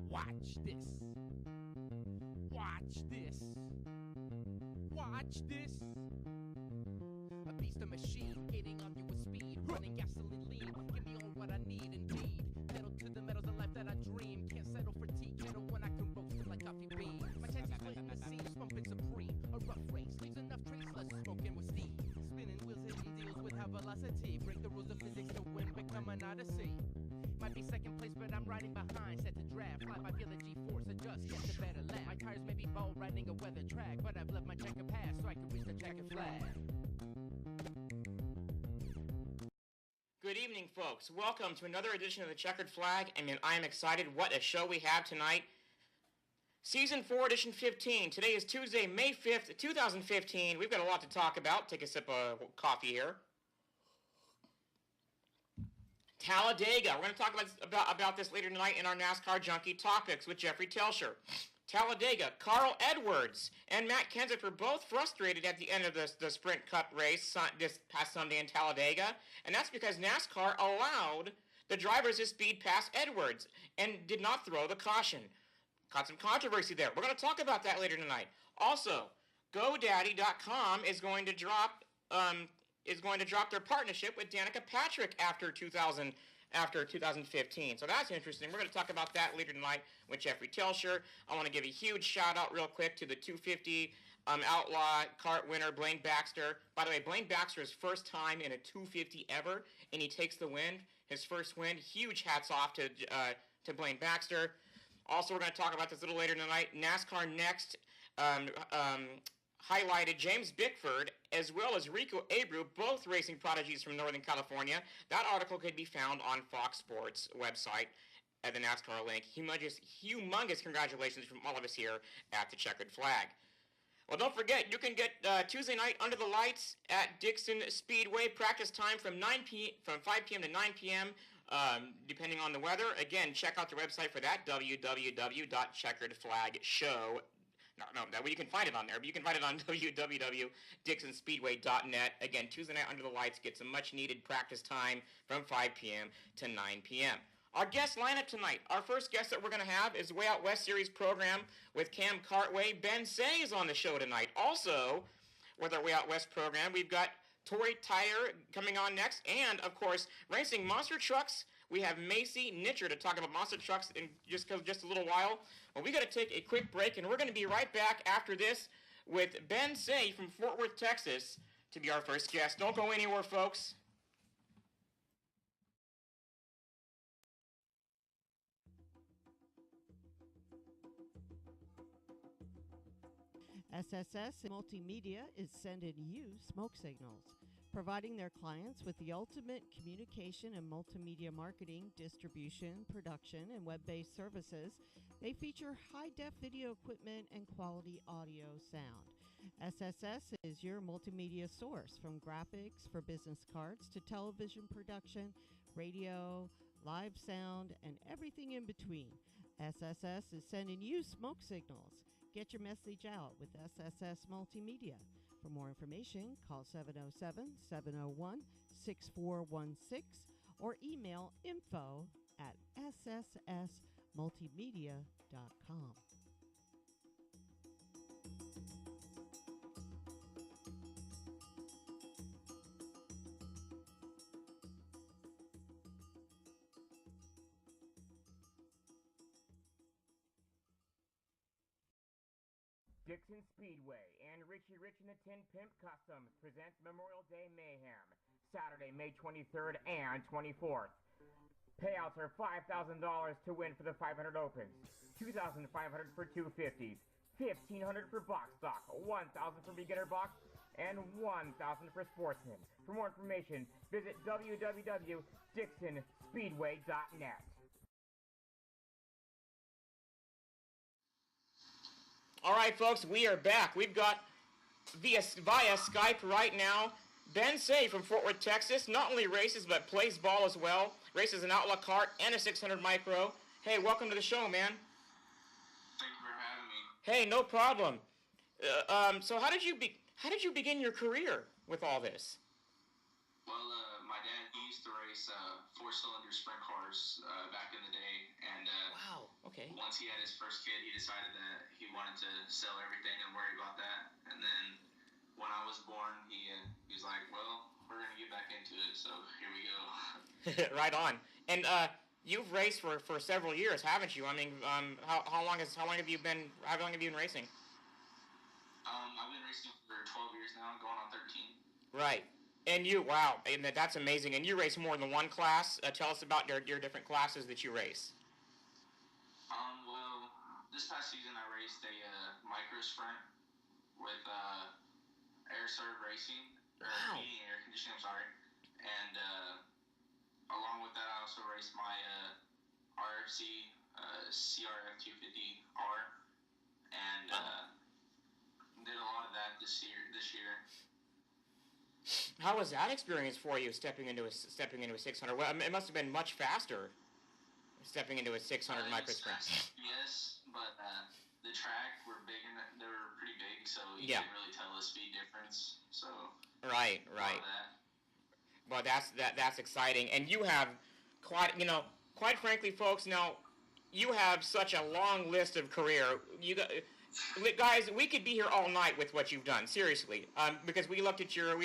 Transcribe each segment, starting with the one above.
Watch this. Watch this. Watch this. A beast of machine, hitting on you with speed, running gasoline lean. Give me all what I need, indeed. Pedal to the metal, the life that I dream. Can't settle for tea, kettle when I can roast it like coffee bean. My chances split in the sea, pumping supreme. A rough race leaves enough traceless, smoking with steam. Spinning wheels, hitting deals with high velocity. Break the rules of physics to win, become an odyssey. Might be second place, but I'm riding behind. Set the draft, fly by, feel the G-force adjust, get the better lap. My tires may be bold, riding a weather track, but I've left my checker pass so I can reach the checkered flag. Good evening, folks. Welcome to another edition of the Checkered Flag. I am excited. What a show we have tonight. Season 4, Edition 15. Today is Tuesday, May 5th, 2015. We've got a lot to talk about. Take a sip of coffee here. Talladega. We're going to talk about this later tonight in our NASCAR Junkie Topics with Jeffrey Telscher. Talladega. Carl Edwards and Matt Kenseth were both frustrated at the end of the Sprint Cup race this past Sunday in Talladega, and that's because NASCAR allowed the drivers to speed past Edwards and did not throw the caution. Caught some controversy there. We're going to talk about that later tonight. Also, GoDaddy.com is going to drop their partnership with Danica Patrick after 2015. So that's interesting. We're going to talk about that later tonight with Jeffrey Telscher. I want to give a huge shout out real quick to the 250 Outlaw kart winner, Blaine Baxter. By the way, Blaine Baxter's first time in a 250 ever, and he takes the win. His first win. Huge hats off to Blaine Baxter. Also, we're going to talk about this a little later tonight. NASCAR Next highlighted James Bickford as well as Rico Abreu, both racing prodigies from Northern California. That article could be found on Fox Sports website at the NASCAR link. Humongous congratulations from all of us here at the Checkered Flag. Well, don't forget, you can get Tuesday night Under the Lights at Dixon Speedway. Practice time from 5 p.m. to 9 p.m., depending on the weather. Again, check out the website for that, www.checkeredflagshow.com. No, that way you can find it on there, but you can find it on www.dixonspeedway.net. Again, Tuesday night Under the Lights, get some much-needed practice time from 5 p.m. to 9 p.m. Our guest lineup tonight, our first guest that we're going to have is the Way Out West Series program with Cam Cartway. Ben Say is on the show tonight. Also, with our Way Out West program, we've got Tori Tyre coming on next, and, of course, Racing Monster Trucks. We have Macy Nitcher to talk about monster trucks in just a little while. Well, we got to take a quick break, and we're going to be right back after this with Ben Say from Fort Worth, Texas, to be our first guest. Don't go anywhere, folks. SSS Multimedia is sending you smoke signals, providing their clients with the ultimate communication and multimedia marketing, distribution, production, and web-based services. They feature high-def video equipment and quality audio sound. SSS is your multimedia source, from graphics for business cards to television production, radio, live sound, and everything in between. SSS is sending you smoke signals. Get your message out with SSS Multimedia. For more information, call 707-701-6416 or email info@sssmultimedia.com. Dixon Speedway and Richie Rich and the Tin Pimp Customs present Memorial Day Mayhem, Saturday, May 23rd and 24th. Payouts are $5,000 to win for the 500 Opens, $2,500 for 250s, $1,500 for box stock, $1,000 for beginner box, and $1,000 for sportsmen. For more information, visit www.dixonspeedway.net. All right, folks, we are back. We've got via Skype right now Ben Say from Fort Worth, Texas. Not only races, but plays ball as well. Races an outlaw kart and a 600 micro. Hey, welcome to the show, man. Thank you for having me. Hey, no problem. So how did you begin your career with all this? Well, my dad, he used to race four-cylinder sprint cars back in the day, and Wow. Okay. once he had his first kid, he decided that he wanted to sell everything and worry about that. And then when I was born, he was like, "Well, we're gonna get back into it." So here we go. Right on. And you've raced for several years, haven't you? I mean, how long have you been racing? I've been racing for 12 years now, going on 13. Right. And wow, and that's amazing. And you race more than one class. Tell us about your different classes that you race. Well, this past season I raced a micro sprint with Air Serve Racing, or Wow. Heating and Air Conditioning, I'm sorry. And along with that, I also raced my RFC CRF 250R, and did a lot of that this year. How was that experience for you, stepping into a 600? Well, it must have been much faster, stepping into a 600 micro sprint. Yes, but the track were big, and they were pretty big, so you Yeah. couldn't really tell the speed difference. So Right. a lot of that. Well, that's exciting, and you have quite frankly, folks. Now, you have such a long list of career. Guys, we could be here all night with what you've done. Seriously, because we looked at your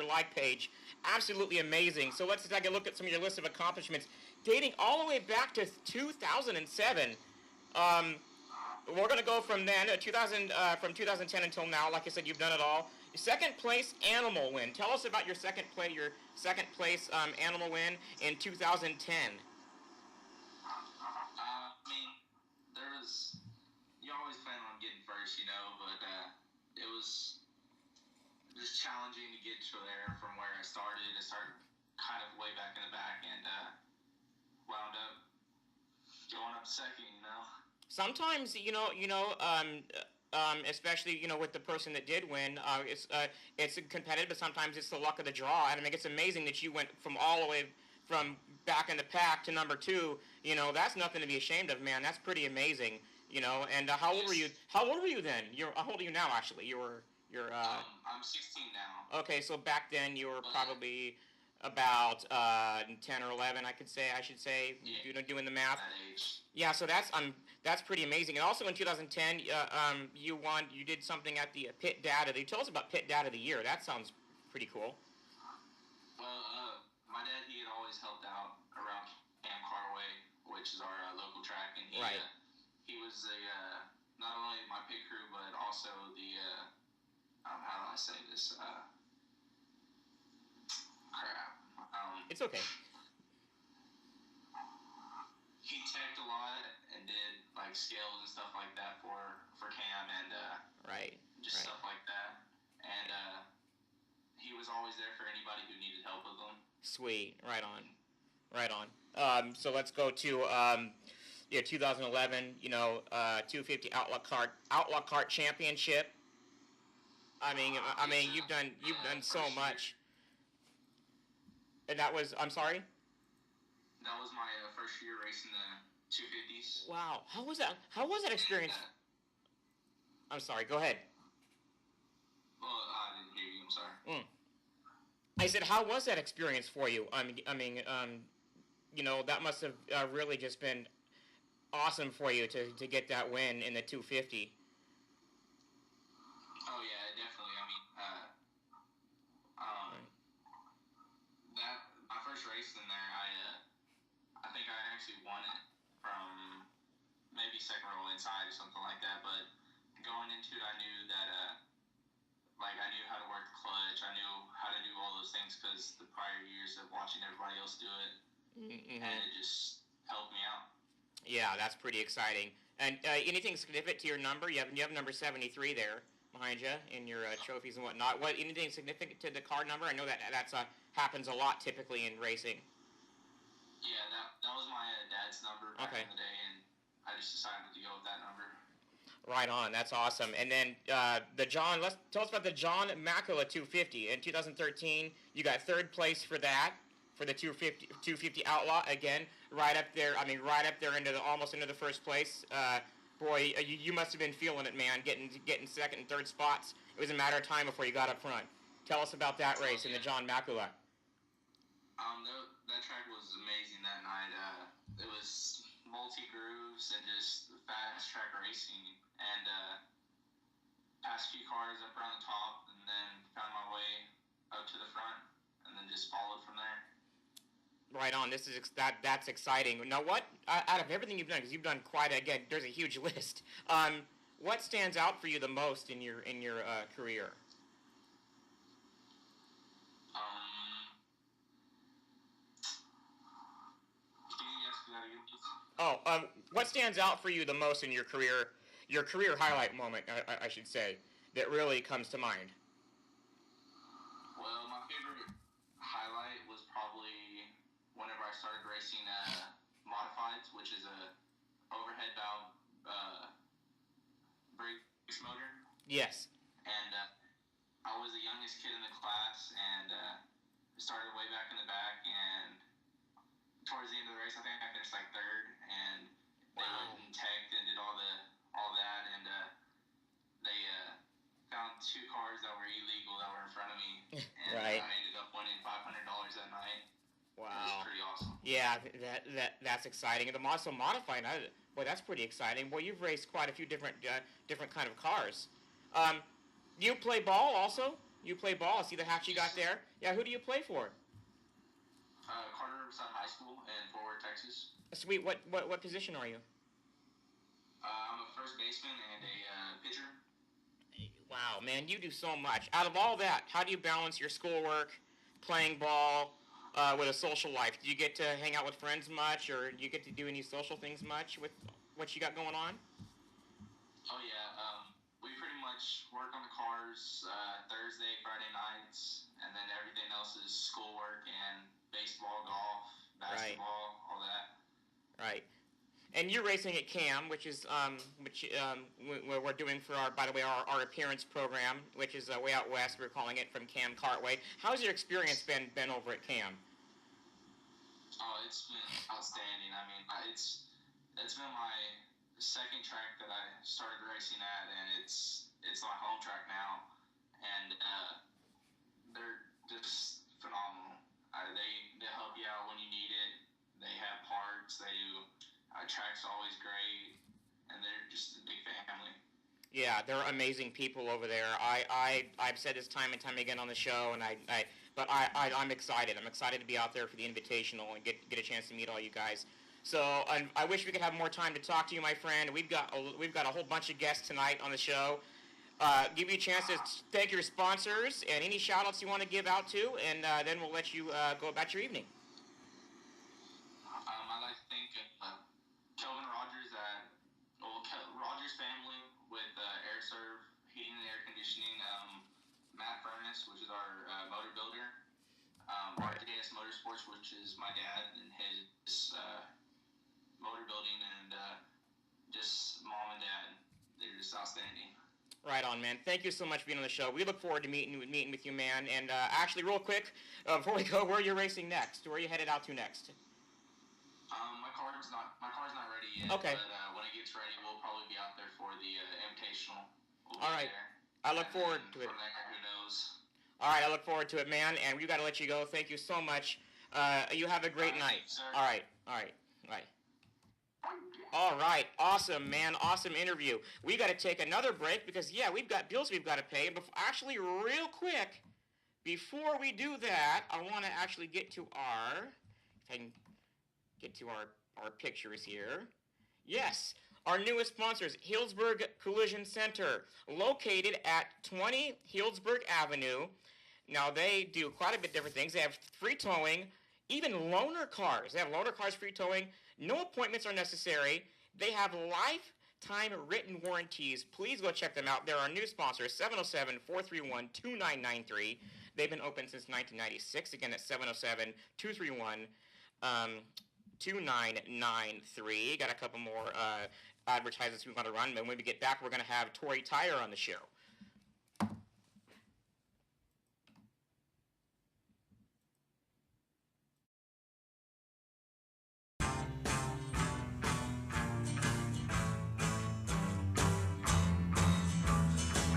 like page. Absolutely amazing. So let's take a look at some of your list of accomplishments, dating all the way back to 2007. We're gonna go from then, from 2010 until now. Like I said, you've done it all. Your second place animal win. Tell us about your second place animal win in 2010. I mean, you always plan on getting first, but it was just challenging to get to there from where I started. I started kind of way back in the back and wound up going up second, Sometimes, especially with the person that did win, it's competitive, but sometimes it's the luck of the draw. And I mean, it's amazing that you went from all the way from back in the pack to number 2. That's nothing to be ashamed of, man. That's pretty amazing. And how old were you? How old were you then? How old are you now? Actually, you're. I'm 16 now. Okay, so back then you were probably about 10 or 11, I should say, Yeah. doing the math. That age. Yeah, so that's pretty amazing. And also in 2010, you did something at the Pit Dad of the Year. Tell us about Pit Dad of the Year. That sounds pretty cool. Well, my dad, he had always helped out around Camp Carway, which is our local track, and he was not only my pit crew, but also the how do I say this? Crap. It's okay. He teched a lot and did like scales and stuff like that for Cam and just stuff like that. And he was always there for anybody who needed help with them. Sweet. Right on. So let's go to 2011. 250 Outlaw Kart Championship. I mean, you've done so much. And that was, I'm sorry? That was my first year racing the 250s. Wow. How was that experience? I'm sorry, go ahead. Well, I didn't hear you, I'm sorry. I said, how was that experience for you? That must have really just been awesome for you to get that win in the 250. Oh, yeah, definitely. My first race in there, I think I actually won it from maybe second row inside or something like that. But going into it, I knew that, I knew how to work the clutch. I knew how to do all those things because the prior years of watching everybody else do it, and it just helped me out. Yeah, that's pretty exciting. And anything significant to your number? You have number 73 there behind you in your trophies and whatnot. Anything significant to the car number? I know that happens a lot typically in racing. Yeah, that was my dad's number back in the day, and I just decided to go with that number. Right on. That's awesome. And then let's tell us about the John Macula 250 in 2013. You got third place for that, for the 250 Outlaw again, right up there. Almost into the first place. Boy, you must have been feeling it, man. Getting second and third spots. It was a matter of time before you got up front. Tell us about that race in the John Macula. That track was amazing that night. It was multi grooves and just fast track racing, and passed a few cars up around the top, and then found my way up to the front, and then just followed from there. Right on. That's exciting. Now, what out of everything you've done, because you've done quite again, there's a huge list. What stands out for you the most in your career? Can you ask that again, please? Oh, what stands out for you the most in your career highlight moment, I should say, that really comes to mind? Well, my favorite highlight was probably whenever I started racing modifieds, which is a overhead valve brakes motor. Yes. And I was the youngest kid in the class, and started way back in the back. And towards the end of the race, I think I finished like third. And they went and tagged and did all that, and they found two cars that were illegal that were in front of me, and Right. I ended up winning $500 that night. Wow. It was pretty awesome. Yeah, that's exciting. And the also modified, boy, that's pretty exciting. Boy, you've raced quite a few different kind of cars. You play ball also? You play ball. I see the hat you got there. Yeah, who do you play for? Carter Riverside High School in Fort Worth, Texas. Sweet. What position are you? I'm a first baseman and a pitcher. Wow, man, you do so much. Out of all that, how do you balance your schoolwork, playing ball, with a social life? Do you get to hang out with friends much, or do you get to do any social things much with what you got going on? Oh yeah, we pretty much work on the cars Thursday, Friday nights, and then everything else is schoolwork and baseball, golf, basketball, all that. Right. And you're racing at CAM, which we're doing for our appearance program, which is way out west. We're calling it from Cam Cartway. How's your experience been over at CAM? Oh, it's been outstanding. I mean, it's been my second track that I started racing at, and it's my home track now, and they're just phenomenal. They help you out when you need it. They have parts. They do. Track's always great, and they're just a big family. Yeah, they're amazing people over there. I've said this time and time again on the show, and I'm excited. I'm excited to be out there for the Invitational and get a chance to meet all you guys. So I wish we could have more time to talk to you, my friend. We've got a whole bunch of guests tonight on the show. Give you a chance to thank your sponsors and any shout-outs you want to give out to, and then we'll let you go about your evening. I'd like to thank Kelvin Rogers at Rogers family with Air Serve Heating and Air Conditioning, Matt Furnace, which is our motor builder, RJS Motorsports, which is my dad and his motor building, and just mom and dad. They're just outstanding. Right on, man. Thank you so much for being on the show. We look forward to meeting with you, man. And actually, real quick, before we go, where are you racing next? Where are you headed out to next? My car's not ready yet. Okay. But when it gets ready, we'll probably be out there for the Invitational. All right. I look forward to it. From there, who knows? All right, I look forward to it, man. And we've got to let you go. Thank you so much. You have a great night. Thanks, sir. All right. All right. Awesome, man. Awesome interview. We got to take another break because, yeah, we've got bills we've got to pay. But actually, real quick, before we do that, I want to actually get to our pictures here. Yes, our newest sponsors, Healdsburg Collision Center, located at 20 Healdsburg Avenue. Now, they do quite a bit different things. They have free towing, even loaner cars. They have loaner cars free towing. No appointments are necessary. They have lifetime written warranties. Please go check them out. They're our new sponsor, 707-431-2993. They've been open since 1996. Again, at 707-231-2993. Got a couple more advertisements we want to run. But when we get back, we're going to have Tori Tyre on the show.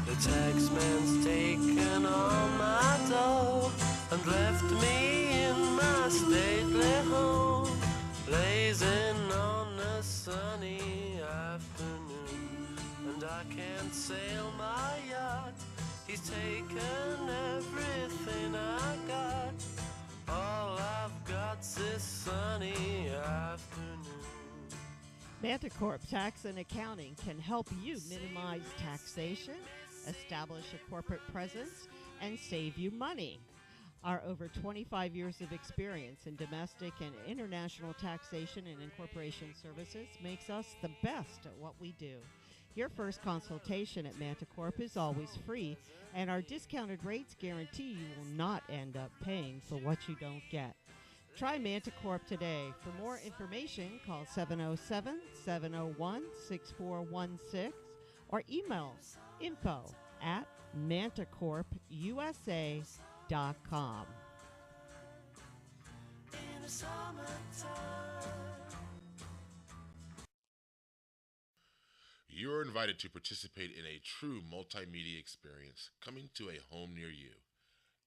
The taxman's taken all my dough and left me in my sunny afternoon, and I can't sail my yacht. He's taken everything I got. All I've got's this sunny afternoon. Manticorp Tax and Accounting can help you minimize taxation, establish a corporate presence, and save you money. Our over 25 years of experience in domestic and international taxation and incorporation services makes us the best at what we do. Your first consultation at Manticorp is always free, and our discounted rates guarantee you will not end up paying for what you don't get. Try Manticorp today. For more information, call 707-701-6416 or email info@manticorpusa.com. In the summertime. You're invited to participate in a true multimedia experience coming to a home near you.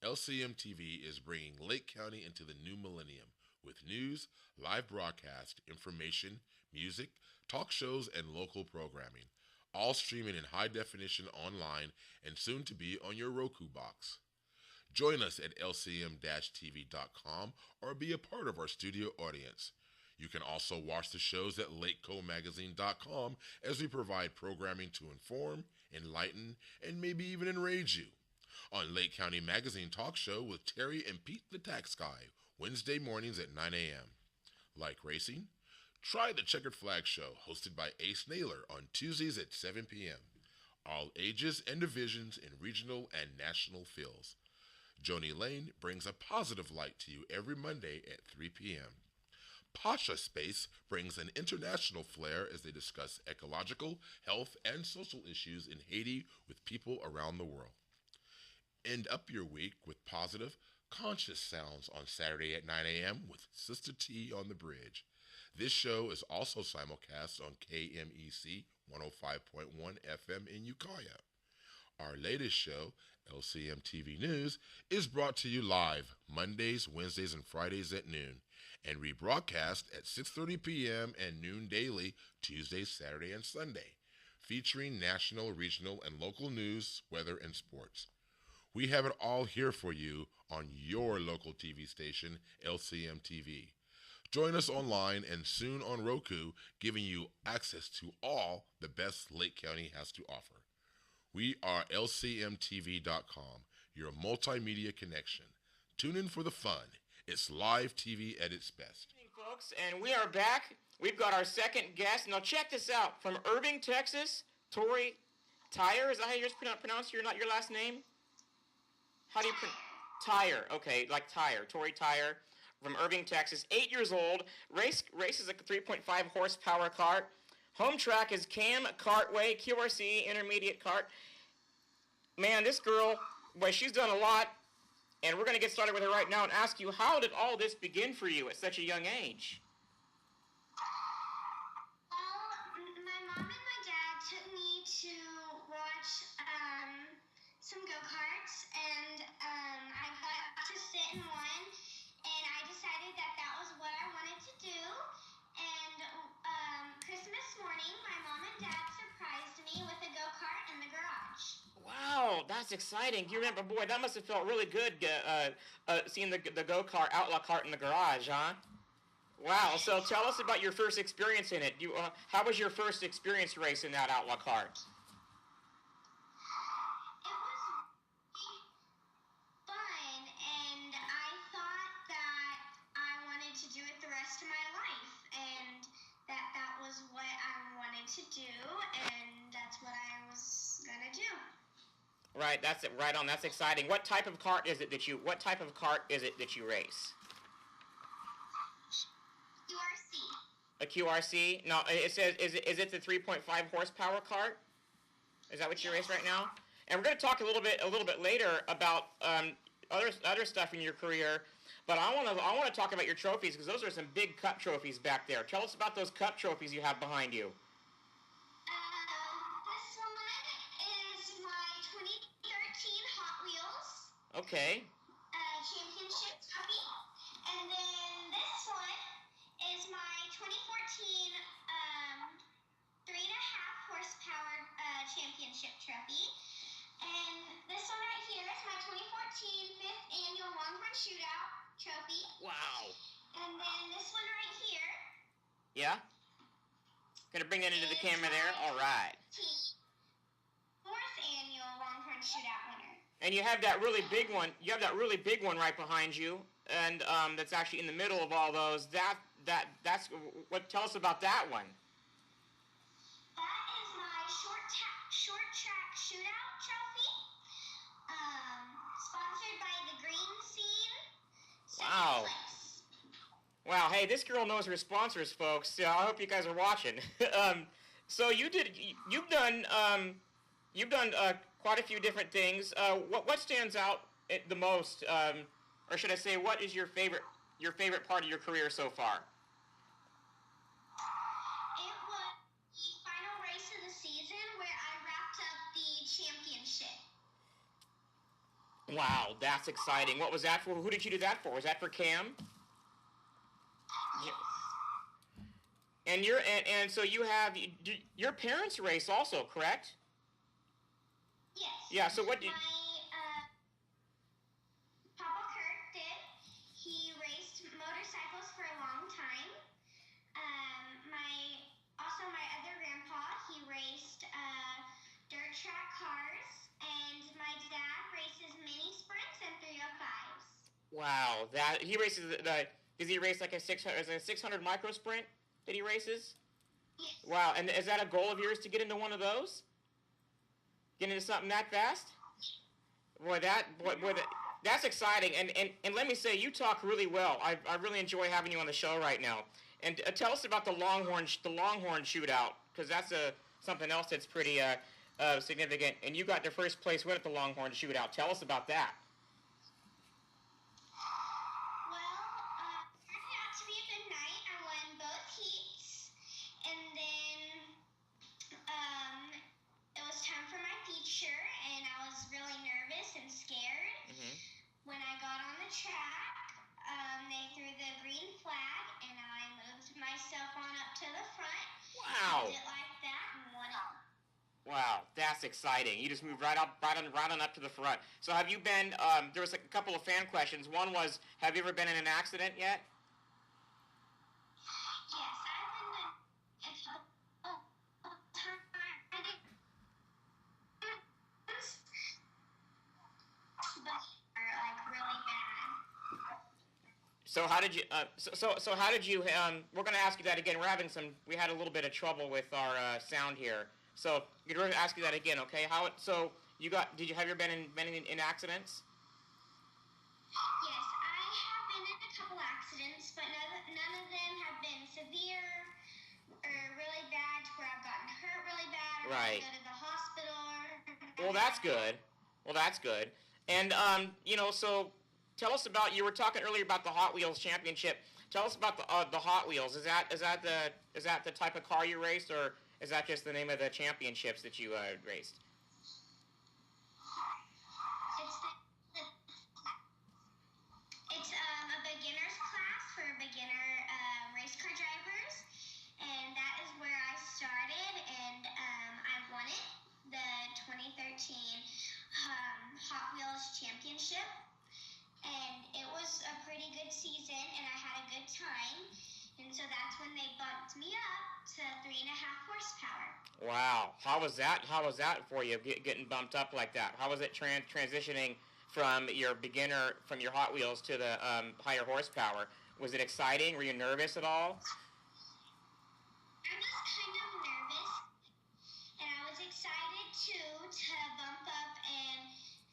LCM TV is bringing Lake County into the new millennium with news, live broadcast, information, music, talk shows, and local programming, all streaming in high definition online and soon to be on your Roku box. Join us at lcm-tv.com or be a part of our studio audience. You can also watch the shows at lakecomagazine.com as we provide programming to inform, enlighten, and maybe even enrage you. On Lake County Magazine Talk Show with Terry and Pete the Tax Guy, Wednesday mornings at 9 a.m. Like racing? Try the Checkered Flag Show, hosted by Ace Naylor on Tuesdays at 7 p.m. All ages and divisions in regional and national fields. Joni Lane brings a positive light to you every Monday at 3 p.m. Pasha Space brings an international flair as they discuss ecological, health, and social issues in Haiti with people around the world. End up your week with positive, conscious sounds on Saturday at 9 a.m. with Sister T on the Bridge. This show is also simulcast on KMEC 105.1 FM in Ukiah. Our latest show, LCM TV News, is brought to you live Mondays, Wednesdays, and Fridays at noon, and rebroadcast at 6:30 p.m. and noon daily, Tuesday, Saturday, and Sunday, featuring national, regional, and local news, weather, and sports. We have it all here for you on your local TV station, LCM TV. Join us online and soon on Roku, giving you access to all the best Lake County has to offer. We are lcmtv.com, your multimedia connection. Tune in for the fun. It's live TV at its best. Hey, folks, and we are back. We've got our second guest. Now check this out. From Irving, Texas, Tori Tyre. Is that how you pronounce your last name? How do you pronounce? Tyre. Okay, like Tyre. Tori Tyre from Irving, Texas. 8 years old. Races a 3.5 horsepower cart. Home track is Cam Cartway, QRC Intermediate Cart. Man, this girl, boy, she's done a lot. And we're going to get started with her right now and ask you, how did all this begin for you at such a young age? Well, my mom and my dad took me to watch some go-karts, and I got to sit in one, and I decided that was what I wanted to do. And Christmas morning, my mom and dad surprised me with a go-kart in the garage. Wow, that's exciting. Do you remember, boy, that must have felt really good seeing the go-kart, outlaw cart in the garage, huh? Wow, so tell us about your first experience in it. How was your first experience racing that outlaw cart? It was really fun, and I thought that I wanted to do it the rest of my life, and that was what I wanted to do, and that's what I was gonna do. Right, that's it. Right on. That's exciting. What type of cart is it that you race? QRC. A QRC? No, it says is it the 3.5 horsepower cart? Is that what you race right now? And we're going to talk a little bit later about other stuff in your career, but I want to talk about your trophies, because those are some big cup trophies back there. Tell us about those cup trophies you have behind you. This one is my 2013 Hot Wheels Okay. championship trophy, and then this one is my 2014 3.5 horsepower championship trophy. And this one right here is my 2014 fifth annual Longhorn Shootout trophy. Wow. And then this one right here. Yeah? Gonna bring that into the camera there? All right. Fourth annual Longhorn Shootout winner. And you have that really big one. You have that really big one right behind you, and that's actually in the middle of all those. That's what. Tell us about that one. That is my short track shootout trophy. Sponsored by the Green Scene. Wow. Wow. Hey, this girl knows her sponsors, folks. So I hope you guys are watching. So you've done quite a few different things. What stands out the most, or should I say, what is your favorite part of your career so far? It was the final race of the season where I wrapped up the championship. Wow, that's exciting. What was that for? Who did you do that for? Was that for Cam? Yes. And so you have your parents race also, correct? Yes. Yeah. So what did? My Papa Kurt did. He raced motorcycles for a long time. My other grandpa, he raced dirt track cars, and my dad races mini sprints and 305s. Wow, he races does he race like a 600 micro sprint that he races? Yes. Wow, and is that a goal of yours to get into one of those? Get into something that fast? Boy, that's exciting. And let me say, you talk really well. I really enjoy having you on the show right now. And tell us about the Longhorn Shootout, because that's something else that's pretty significant. And you got the first place win at the Longhorn Shootout. Tell us about that. Turned out to be a good night. I won both heats, and then it was time for my feature, and I was really nervous and scared. Mm-hmm. When I got on the track, they threw the green flag, and I moved myself on up to the front. Wow! Did it like that and won it. Wow, that's exciting. You just moved right on up to the front. So have you been, there was a couple of fan questions. One was, have you ever been in an accident yet? Yes, I've been in a couple times, but are like really bad. So how did you, so how did you, we're going to ask you that again. We had a little bit of trouble with our sound here. So we're going to ask you that again, okay? Have you ever been in accidents? Yes, I have been in a couple accidents, but none of them have been severe or really bad to where I've gotten hurt really bad or Right. had to go to the hospital. Well, that's good. And, so tell us about, you were talking earlier about the Hot Wheels Championship. Tell us about the Hot Wheels. Is that the type of car you raced, or is that just the name of the championships that you raced? It's a beginner's class for beginner race car drivers, and that is where I started, and I won it, the 2013 Hot Wheels Championship, and it was a pretty good season, and I had a good time, and so that's when they bumped me up to 3.5 horsepower. Wow, how was that for you, getting bumped up like that? How was it transitioning from your Hot Wheels to the higher horsepower? Was it exciting? Were you nervous at all? I was kind of nervous, and I was excited too to bump up and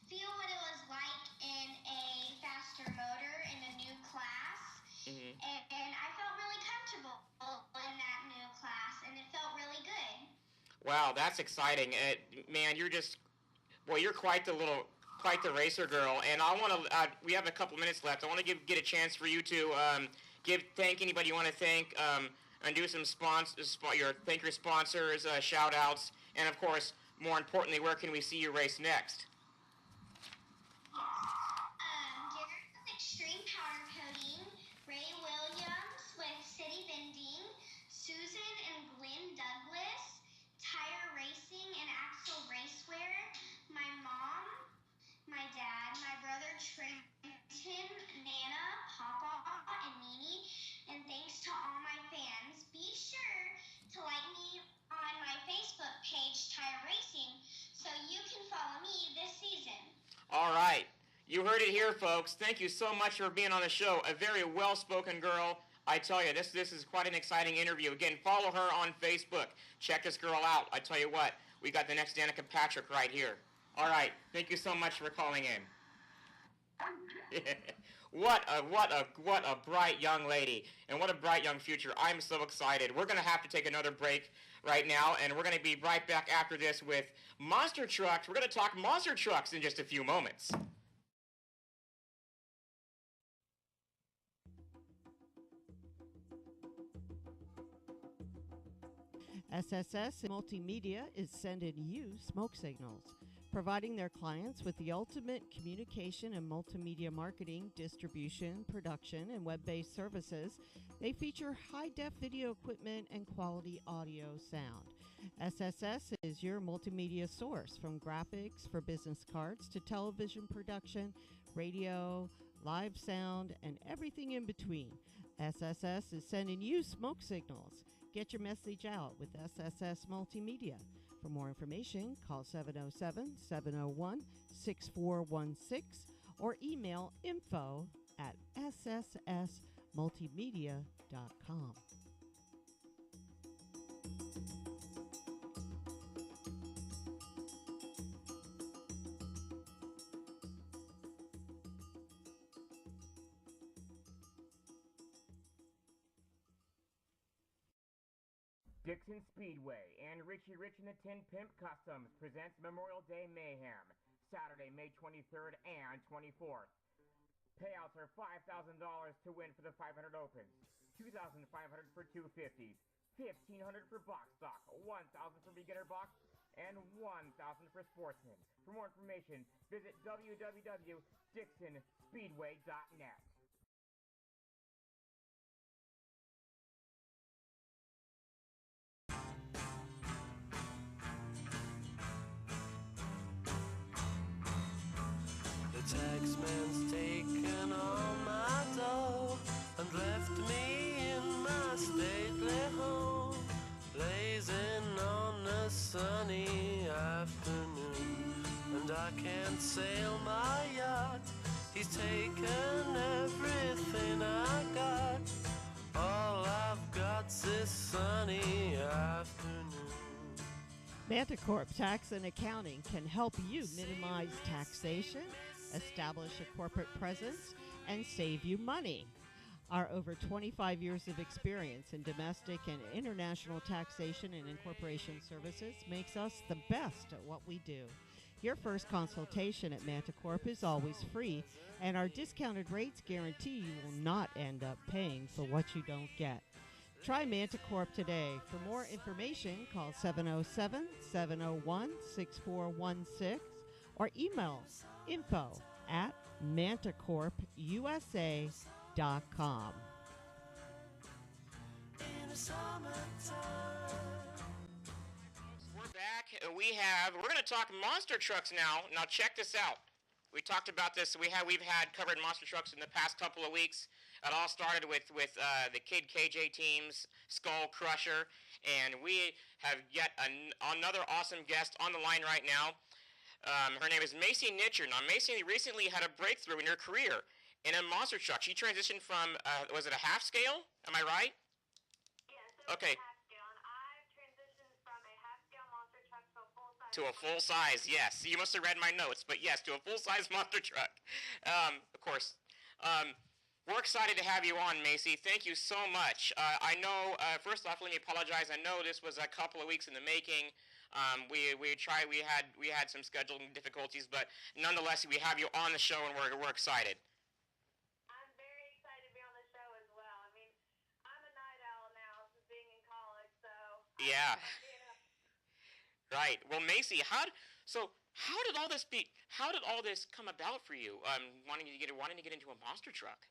feel what it was like in a faster motor in a new class. Mm-hmm. And I felt really comfortable in that new class, and it felt really good. Wow, that's exciting. Man, you're quite the racer girl. And I want to, we have a couple minutes left. I want to get a chance for you to thank anybody you want to thank, and do some thank your sponsors, shout outs, and of course, more importantly, where can we see you race next? Garrett with Extreme Powder Coating, Ray Williams with City Bending, Susan and Glenn Douglas All right. You heard it here, folks. Thank you so much for being on the show. A very well-spoken girl. I tell you, this is quite an exciting interview. Again, follow her on Facebook. Check this girl out. I tell you what, we got the next Danica Patrick right here. All right. Thank you so much for calling in. What a bright young lady, and what a bright young future. I'm so excited. We're going to have to take another break right now, and we're going to be right back after this with monster trucks. We're going to talk monster trucks in just a few moments. SSS Multimedia is sending you smoke signals, providing their clients with the ultimate communication and multimedia marketing, distribution, production, and web-based services. They feature high-def video equipment and quality audio sound. SSS is your multimedia source, from graphics for business cards to television production, radio, live sound, and everything in between. SSS is sending you smoke signals. Get your message out with SSS Multimedia. For more information, call 707-701-6416 or email info@sssmultimedia.com. Dixon Speedway and Richie Rich and the Tin Pimp Customs presents Memorial Day Mayhem, Saturday, May 23rd and 24th. Payouts are $5,000 to win for the 500 opens, $2,500 for 250s, $1,500 for box stock, $1,000 for beginner box, and $1,000 for sportsmen. For more information, visit www.dixonspeedway.net. The taxman's taken all my dough and left me in my stately home, blazing on a sunny afternoon. And I can't sail my yacht, he's taken everything I got. All I've got's this sunny afternoon. Manticorp Tax and Accounting can help you minimize taxation, establish a corporate presence, and save you money. Our over 25 years of experience in domestic and international taxation and incorporation services makes us the best at what we do. Your first consultation at Manticorp is always free, and our discounted rates guarantee you will not end up paying for what you don't get. Try Manticorp today. For more information, call 707-701-6416 or email info@manticorpusa.com. We're back. We're going to talk monster trucks now. Now check this out. We talked about this. We've had covered monster trucks in the past couple of weeks. It all started with the Kid KJ team's Skull Crusher, and we have yet another awesome guest on the line right now. Her name is Macy Nitcher. Now, Macy recently had a breakthrough in her career in a monster truck. She transitioned from, was it a half scale? Am I right? Yes, Okay. half scale, and I've transitioned from a half scale monster truck to a full size. To a full size, yes. You must have read my notes, but yes, to a full size monster truck. Of course. We're excited to have you on, Macy. Thank you so much. I know, first off, let me apologize. I know this was a couple of weeks in the making. We had some scheduling difficulties, but nonetheless, we have you on the show, and we're excited. I'm very excited to be on the show as well. I mean, I'm a night owl now since being in college, so Yeah. Right. Well, Macy, how did all this come about for you? Wanting to get into a monster truck.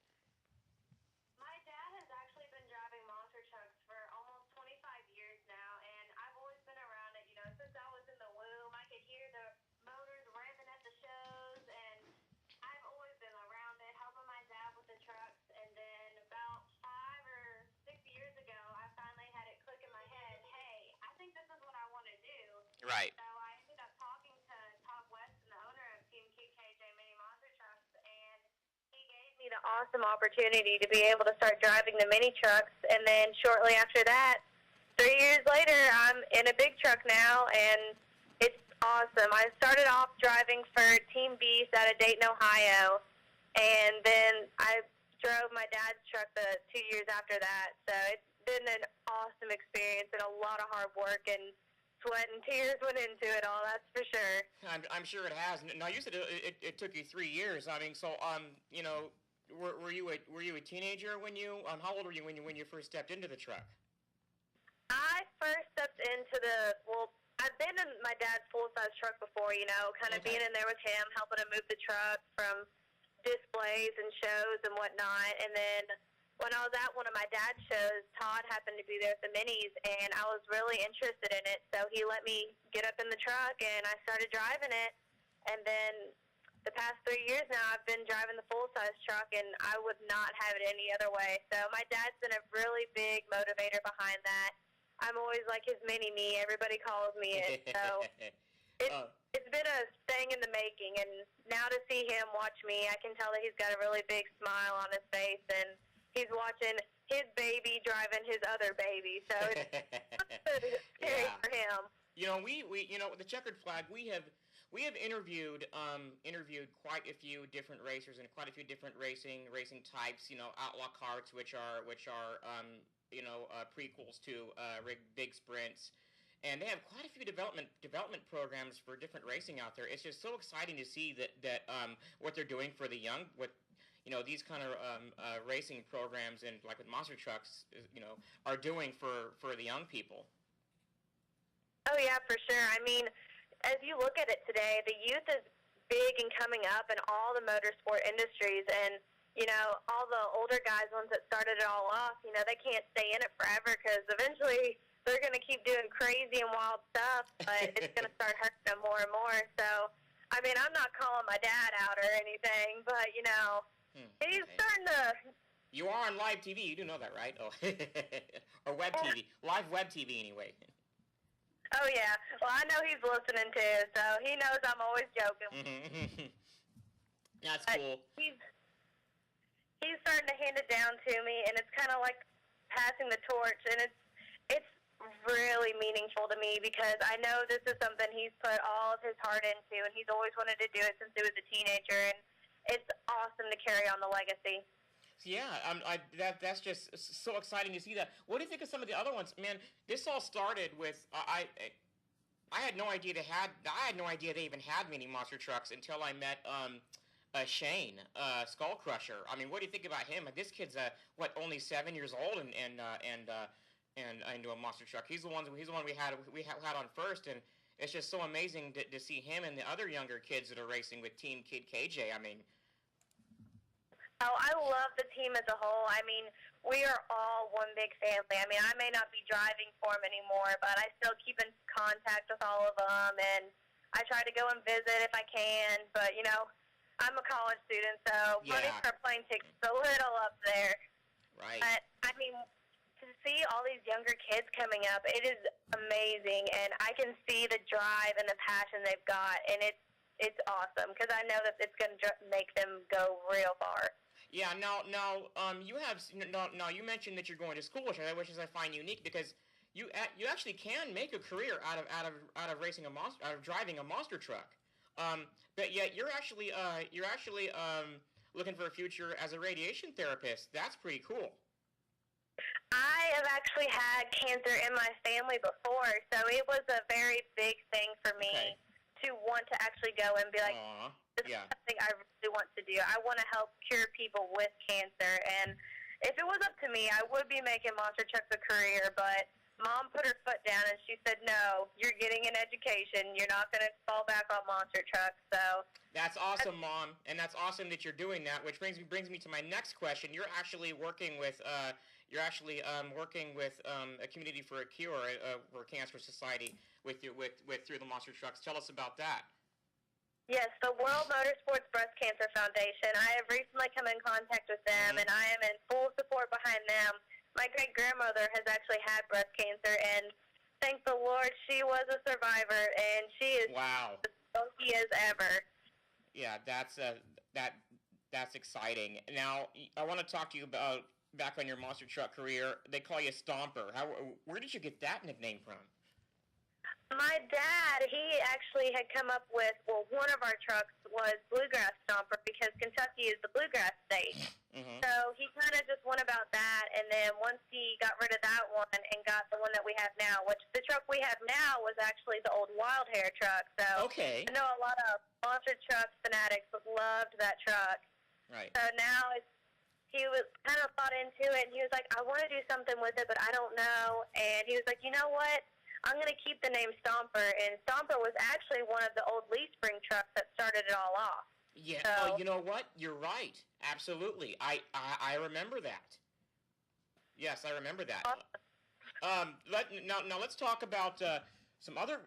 My dad has actually been driving monster trucks for almost 25 years now, and I've always been around it. You know, since I was in the womb, I could hear the motors revving at the shows, and I've always been around it, helping my dad with the trucks. And then about 5 or 6 years ago, I finally had it click in my head, hey, I think this is what I want to do. Right. So I ended up talking to Todd West, the owner of Team KJ an awesome opportunity to be able to start driving the mini trucks, and then shortly after that, 3 years later, I'm in a big truck now, and it's awesome. I started off driving for Team Beast out of Dayton, Ohio, and then I drove my dad's truck the 2 years after that. So it's been an awesome experience and a lot of hard work and sweat and tears went into it all, that's for sure. I'm sure it has. Now you said it took you 3 years. I mean, so you know, were you a teenager when you how old were you when you first stepped into the truck? I first stepped into I've been in my dad's full-size truck before, you know, kind of being in there with him, helping him move the truck from displays and shows and whatnot. And then when I was at one of my dad's shows, Todd happened to be there at the minis, and I was really interested in it. So he let me get up in the truck, and I started driving it. And then the past 3 years now, I've been driving the full-size truck, and I would not have it any other way. So my dad's been a really big motivator behind that. I'm always like his mini-me. Everybody calls me it. So it's been a thing in the making, and now to see him watch me, I can tell that he's got a really big smile on his face, and he's watching his baby driving his other baby, so it's scary for him. You know, we you know, with the checkered flag, we have interviewed quite a few different racers and quite a few different racing types. You know, outlaw carts, which are prequels to big sprints. And they have quite a few development programs for different racing out there. It's just so exciting to see that what they're doing for the young, these kind of racing programs and like with monster trucks, are doing for the young people. Oh yeah, for sure. I mean, as you look at it today, the youth is big and coming up in all the motorsport industries, and all the older guys, ones that started it all off, they can't stay in it forever because eventually they're going to keep doing crazy and wild stuff, but it's going to start hurting them more and more. So, I mean, I'm not calling my dad out or anything, but, he's starting to... You are on live TV. You do know that, right? Oh. Or web TV. Live web TV, anyway. Oh, yeah. Well, I know he's listening, too, so he knows I'm always joking. That's cool. He's starting to hand it down to me, and it's kind of like passing the torch, and it's really meaningful to me because I know this is something he's put all of his heart into, and he's always wanted to do it since he was a teenager, and it's awesome to carry on the legacy. Yeah, that's just so exciting to see that. What do you think of some of the other ones? Man, this all started with I had no idea they even had mini monster trucks until I met Shane Skull Crusher. I mean, what do you think about him? This kid's only 7 years old and into a monster truck. He's the one we had on first, and it's just so amazing to see him and the other younger kids that are racing with Team Kid KJ. I mean, I love the team as a whole. I mean, we are all one big family. I mean, I may not be driving for them anymore, but I still keep in contact with all of them, and I try to go and visit if I can. But I'm a college student, so money for a plane ticket's a little up there. Right. But I mean, to see all these younger kids coming up, it is amazing, and I can see the drive and the passion they've got, and it's awesome because I know that it's going to make them go real far. Yeah. Now, you mentioned that you're going to school, which I find unique because you actually can make a career out of racing out of driving a monster truck. But yet you're actually looking for a future as a radiation therapist. That's pretty cool. I have actually had cancer in my family before, so it was a very big thing for me to want to actually go and be like, this is something I really want to do. I want to help cure people with cancer, and if it was up to me, I would be making monster trucks a career, but Mom put her foot down and she said, no, you're getting an education. You're not going to fall back on monster trucks. So that's awesome, Mom, and that's awesome that you're doing that, which brings me to my next question. You're actually working with a Community for a Cure for Cancer Society with through the monster trucks. Tell us about that. Yes, the World Motorsports Breast Cancer Foundation. I have recently come in contact with them, and I am in full support behind them. My great-grandmother has actually had breast cancer, and thank the Lord she was a survivor, and she is as healthy as ever. Yeah, That's exciting. Now, I want to talk to you about back on your monster truck career. They call you Stomper. Where did you get that nickname from? My dad, he actually had come up with, well, one of our trucks was Bluegrass Stomper because Kentucky is the bluegrass state. Mm-hmm. So he kind of just went about that, and then once he got rid of that one and got the one that we have now, which the truck we have now was actually the old Wild Hair truck. So Okay. I know a lot of monster truck fanatics loved that truck. Right. So now he was kind of thought into it, and he was like, I want to do something with it, but I don't know. And he was like, you know what? I'm going to keep the name Stomper, and Stomper was actually one of the old Lee Spring trucks that started it all off. Yeah. So, Oh, you know what? You're right. Absolutely. I remember that. Yes, I remember that. Now let's talk about some other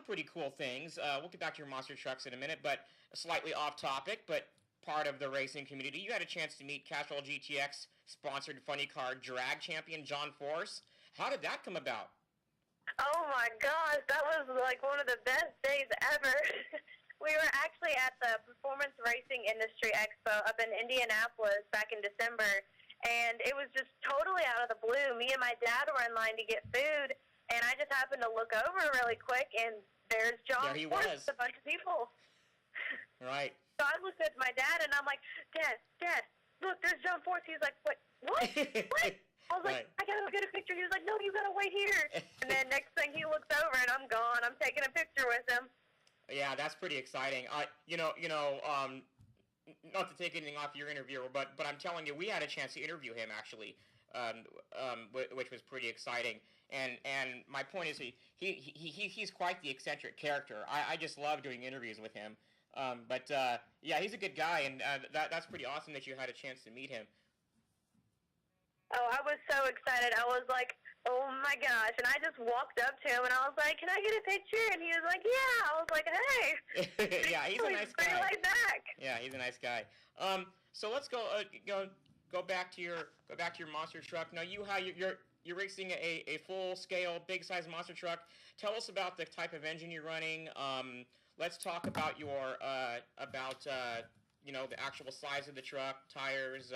pretty cool things. We'll get back to your monster trucks in a minute, but slightly off topic, but part of the racing community. You had a chance to meet Castrol GTX sponsored funny car drag champion John Force. How did that come about? oh my gosh, that was like one of the best days ever. We were actually at the Performance Racing Industry Expo up in Indianapolis back in December, and it was just totally out of the blue. Me and my dad were in line to get food, and I just happened to look over really quick, and there's John There he Force was. with a bunch of people. Right. So I looked at my dad, and I'm like, Dad, look, there's John Force. He's like, what? What? I was like, Right. I gotta go get a picture. He was like, no, you gotta wait here. And then next thing he looks over, and I'm gone. I'm taking a picture with him. Yeah, that's pretty exciting. Not to take anything off your interview, but I'm telling you, we had a chance to interview him actually, which was pretty exciting. And my point is, he's quite the eccentric character. I just love doing interviews with him. Yeah, he's a good guy, and that's pretty awesome that you had a chance to meet him. Oh, I was so excited. I was like, oh my gosh. And I just walked up to him and I was like, can I get a picture? And he was like, yeah. I was like, hey. Yeah, he's a nice pretty guy. laid back. Yeah, he's a nice guy. So let's go back to your monster truck. Now you're racing a full scale big size monster truck. Tell us about the type of engine you're running. Let's talk about the actual size of the truck, tires,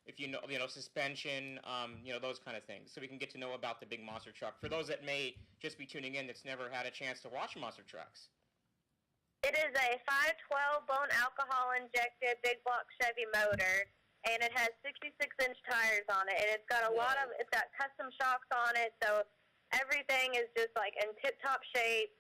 if you know suspension, those kind of things, so we can get to know about the big monster truck for those that may just be tuning in that's never had a chance to watch monster trucks. It is a 512 bone alcohol injected big block Chevy motor, and it has 66-inch tires on it, and it's got it's got custom shocks on it, so everything is just like in tip-top shape.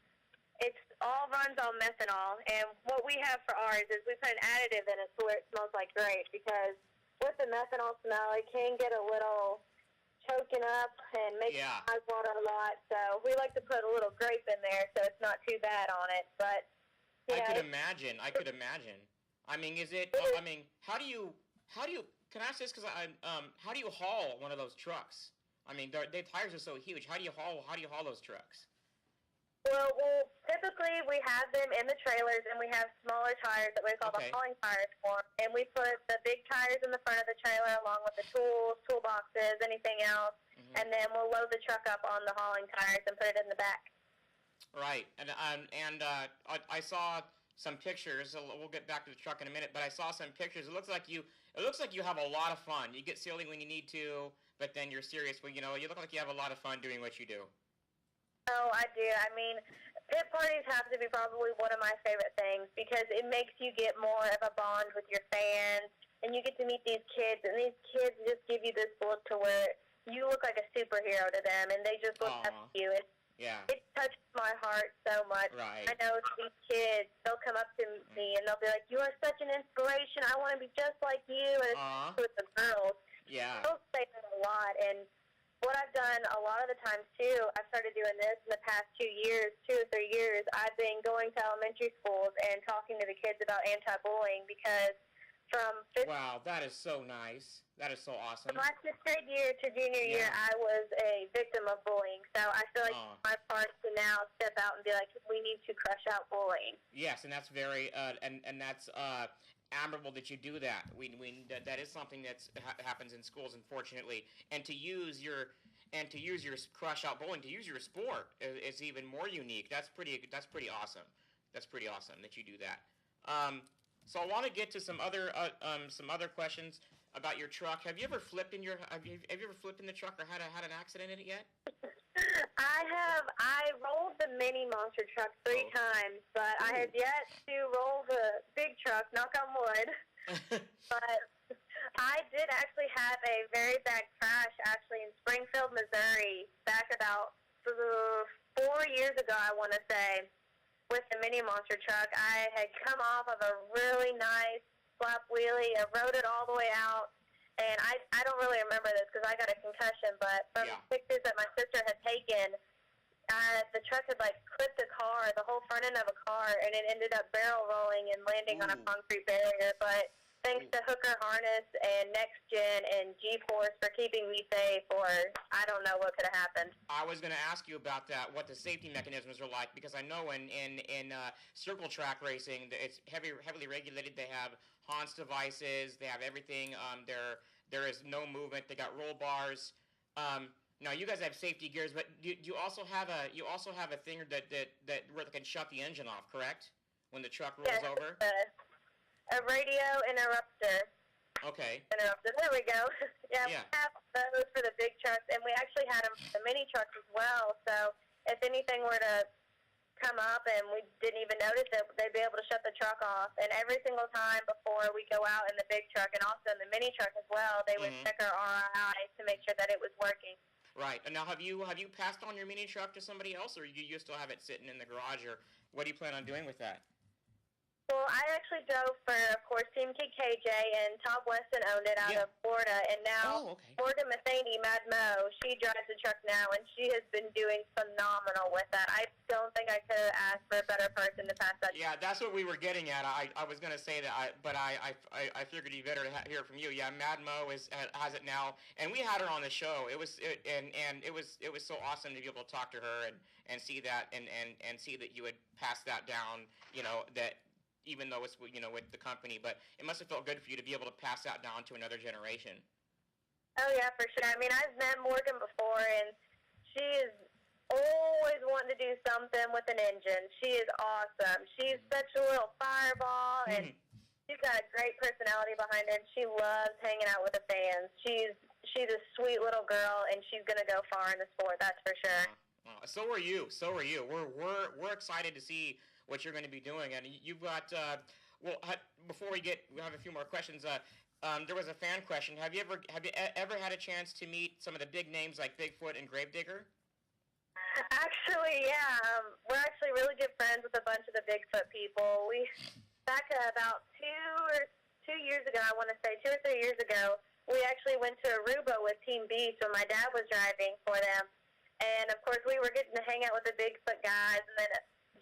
It all runs on methanol, and what we have for ours is we put an additive in it so it smells like grape, because with the methanol smell, it can get a little choking up and make your eyes water a lot. So we like to put a little grape in there so it's not too bad on it. But I could imagine. I mean, how do you? Can I ask this? Because how do you haul one of those trucks? I mean, their tires are so huge. How do you haul those trucks? Well, typically we have them in the trailers, and we have smaller tires that we call the hauling tires for. And we put the big tires in the front of the trailer along with the tools, toolboxes, anything else, and then we'll load the truck up on the hauling tires and put it in the back. Right, and I saw some pictures. We'll get back to the truck in a minute, but I saw some pictures. It looks like you have a lot of fun. You get silly when you need to, but then you're serious when you look like you have a lot of fun doing what you do. Oh, I do. I mean, pit parties have to be probably one of my favorite things because it makes you get more of a bond with your fans, and you get to meet these kids, and these kids just give you this look to where you look like a superhero to them, and they just look up to you. It touches my heart so much. Right. I know these kids, they'll come up to me, and they'll be like, you are such an inspiration. I want to be just like you. And it's with the girls. Yeah. They'll say that a lot, and what I've done a lot of the times, too, I've started doing this in the past 2 or 3 years. I've been going to elementary schools and talking to the kids about anti-bullying because from Wow, that is so nice. That is so awesome. From my 6th grade year to junior year, I was a victim of bullying. So I feel like it's my part to now step out and be like, we need to crush out bullying. Yes, and that's very and that's admirable that you do that. That is something that happens in schools, unfortunately. And to use your crush out bullying, to use your sport is even more unique. That's pretty awesome. That's pretty awesome that you do that. So I want to get to some other questions about your truck. Have you ever flipped in your have you ever flipped in the truck or had an accident in it yet? I have. I rolled the mini monster truck 3 times, but I have yet to roll the big truck, knock on wood. But I did actually have a very bad crash actually in Springfield, Missouri, back about 4 years ago, I want to say, with the mini monster truck. I had come off of a really nice flap wheelie. I rode it all the way out. And I don't really remember this because I got a concussion, but from pictures that my sister had taken, the truck had like clipped a car, the whole front end of a car, and it ended up barrel rolling and landing on a concrete barrier. But thanks to hooker harness and next gen and G-force for keeping me safe, or I don't know what could have happened. I was going to ask you about that, what the safety mechanisms are like, because I know in circle track racing, it's heavily regulated. They have Hans devices, they have everything. There is no movement. They got roll bars. Now you guys have safety gears, but you also have a thing that where they can shut the engine off, correct? When the truck rolls over. A radio interrupter. Okay. Interrupter. There we go. We have those for the big trucks, and we actually had them for the mini trucks as well. So if anything were to come up and we didn't even notice it, they'd be able to shut the truck off. And every single time before we go out in the big truck and also in the mini truck as well, they would check our RI to make sure that it was working. Right. And now have you passed on your mini truck to somebody else, or you still have it sitting in the garage, or what do you plan on doing with that? Well, I actually drove for, of course, Team KJ, and Tom Weston owned it out of Florida, and now Morgan Matheny, Mad Mo, she drives the truck now, and she has been doing phenomenal with that. I don't think I could have asked for a better person to pass that. Yeah, that's what we were getting at. I was going to say that, but I figured you better hear it from you. Yeah, Mad Mo has it now, and we had her on the show. It was so awesome to be able to talk to her and see that and see that you had passed that down. That. Even though it's with the company, but it must have felt good for you to be able to pass that down to another generation. Oh yeah, for sure. I mean, I've met Morgan before, and she is always wanting to do something with an engine. She is awesome. She's such a little fireball, and she's got a great personality behind her. And she loves hanging out with the fans. She's a sweet little girl, and she's gonna go far in the sport. That's for sure. So are you. We're excited to see what you're going to be doing, and you've got. Before we have a few more questions. There was a fan question. Have you ever had a chance to meet some of the big names like Bigfoot and Gravedigger? Actually, yeah. We're actually really good friends with a bunch of the Bigfoot people. We back about 2 years ago, I want to say 2 or 3 years ago, we actually went to Aruba with Team Beast when my dad was driving for them, and of course we were getting to hang out with the Bigfoot guys, and then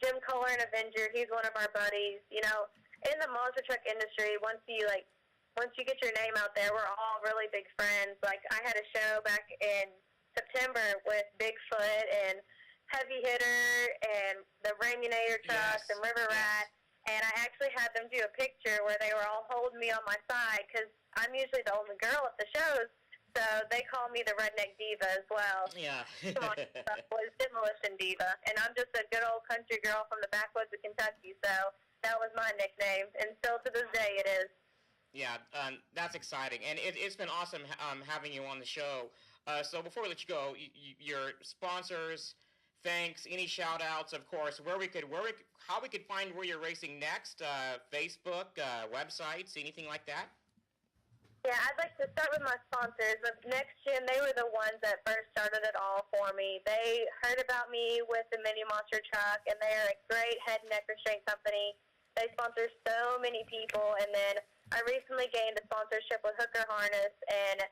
Jim Kohler, an Avenger, he's one of our buddies. In the monster truck industry, once you get your name out there, we're all really big friends. Like, I had a show back in September with Bigfoot and Heavy Hitter and the Raminator trucks and River Rat, and I actually had them do a picture where they were all holding me on my side because I'm usually the only girl at the shows. So they call me the Redneck Diva as well. Yeah. Was Demolition Diva, and I'm just a good old country girl from the backwoods of Kentucky. So that was my nickname, and still to this day it is. Yeah, that's exciting, and it's been awesome having you on the show. So before we let you go, your sponsors, thanks, any shout outs, of course, how we could find where you're racing next, Facebook, websites, anything like that. Yeah, I'd like to start with my sponsors. Next Gen, they were the ones that first started it all for me. They heard about me with the Mini Monster truck, and they're a great head and neck restraint company. They sponsor so many people, and then I recently gained a sponsorship with Hooker Harness and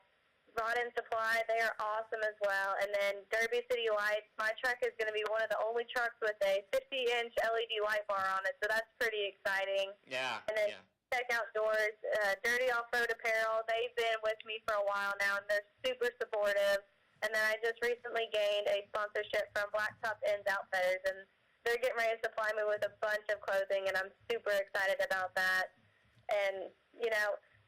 Rod and Supply. They are awesome as well. And then Derby City Lights. My truck is going to be one of the only trucks with a 50-inch LED light bar on it, so that's pretty exciting. Yeah, and then Tech Outdoors, Dirty Off-Road Apparel, they've been with me for a while now, and they're super supportive. And then I just recently gained a sponsorship from Blacktop Ends Outfitters, and they're getting ready to supply me with a bunch of clothing, and I'm super excited about that. And,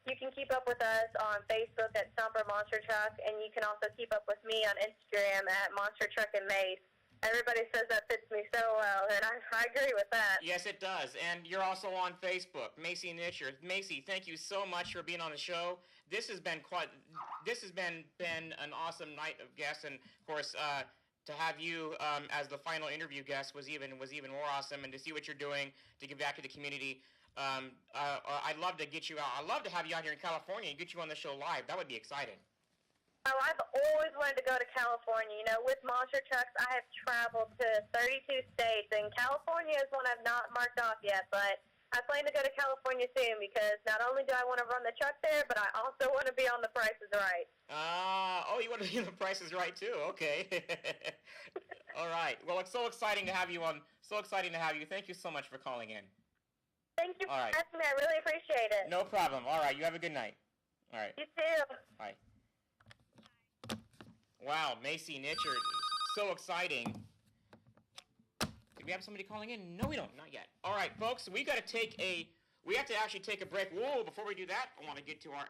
you can keep up with us on Facebook at Stomper Monster Truck, and you can also keep up with me on Instagram at Monster Truck and Mace. Everybody says that fits me so well, and I agree with that. Yes, it does. And you're also on Facebook, Macy Nitcher. Macy, thank you so much for being on the show. This has been an awesome night of guests, and of course, to have you as the final interview guest was even more awesome, and to see what you're doing to give back to the community. I'd love to get you out. I'd love to have you out here in California and get you on the show live. That would be exciting. Oh, I've always wanted to go to California. You know, with monster trucks, I have traveled to 32 states, and California is one I've not marked off yet, but I plan to go to California soon because not only do I want to run the truck there, but I also want to be on The Price is Right. You want to be on The Price is Right, too. Okay. All right. Well, it's so exciting to have you on. So exciting to have you. Thank you so much for calling in. Thank you for All right. asking me. I really appreciate it. No problem. All right. You have a good night. All right. You too. Bye. Wow, Macy Nitcher, so exciting. Do we have somebody calling in? No, we don't, not yet. All right, folks, we have to actually take a break. Whoa, before we do that, I want to get to our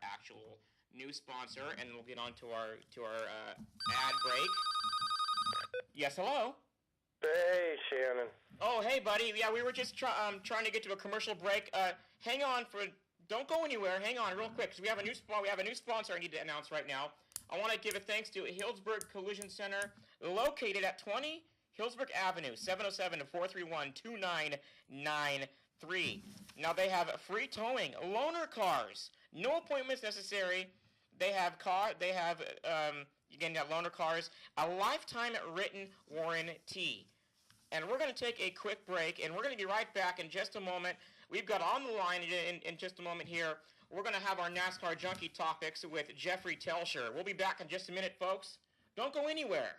actual new sponsor, and then we'll get on to our ad break. Yes, hello. Hey, Shannon. Oh, hey, buddy. Yeah, we were just trying to get to a commercial break. Hang on Don't go anywhere. Hang on real quick, because we have a new sponsor I need to announce right now. I want to give a thanks to Hillsburg Collision Center, located at 20 Hillsburg Avenue, 707-431-2993. Now, they have free towing, loaner cars, no appointments necessary. They have loaner cars, a lifetime written warranty. And we're going to take a quick break, and we're going to be right back in just a moment. We've got on the line in just a moment here, we're going to have our NASCAR Junkie Topics with Jeffrey Telscher. We'll be back in just a minute, folks. Don't go anywhere.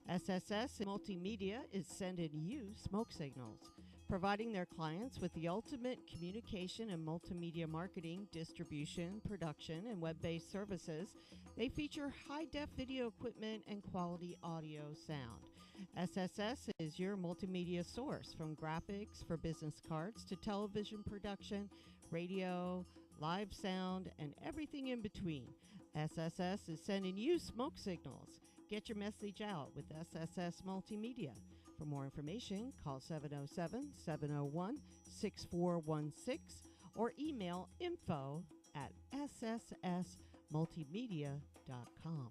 SSS Multimedia is sending you smoke signals, providing their clients with the ultimate communication and multimedia marketing, distribution, production, and web-based services. They feature high-def video equipment and quality audio sound. SSS is your multimedia source, from graphics for business cards to television production, radio, live sound, and everything in between. SSS is sending you smoke signals. Get your message out with SSS Multimedia. For more information, call 707-701-6416 or email info@sssmultimedia.com.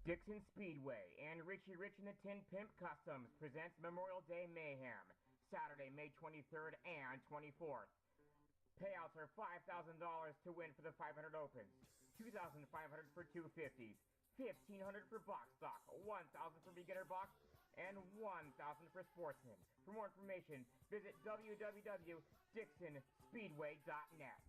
Dixon Speedway and Richie Rich and the Tin Pimp Customs presents Memorial Day Mayhem, Saturday, May 23rd and 24th. Payouts are $5,000 to win for the 500 opens, $2,500 for 250s, $1,500 for box stock, $1,000 for beginner box, and $1,000 for sportsmen. For more information, visit www.dixonspeedway.net.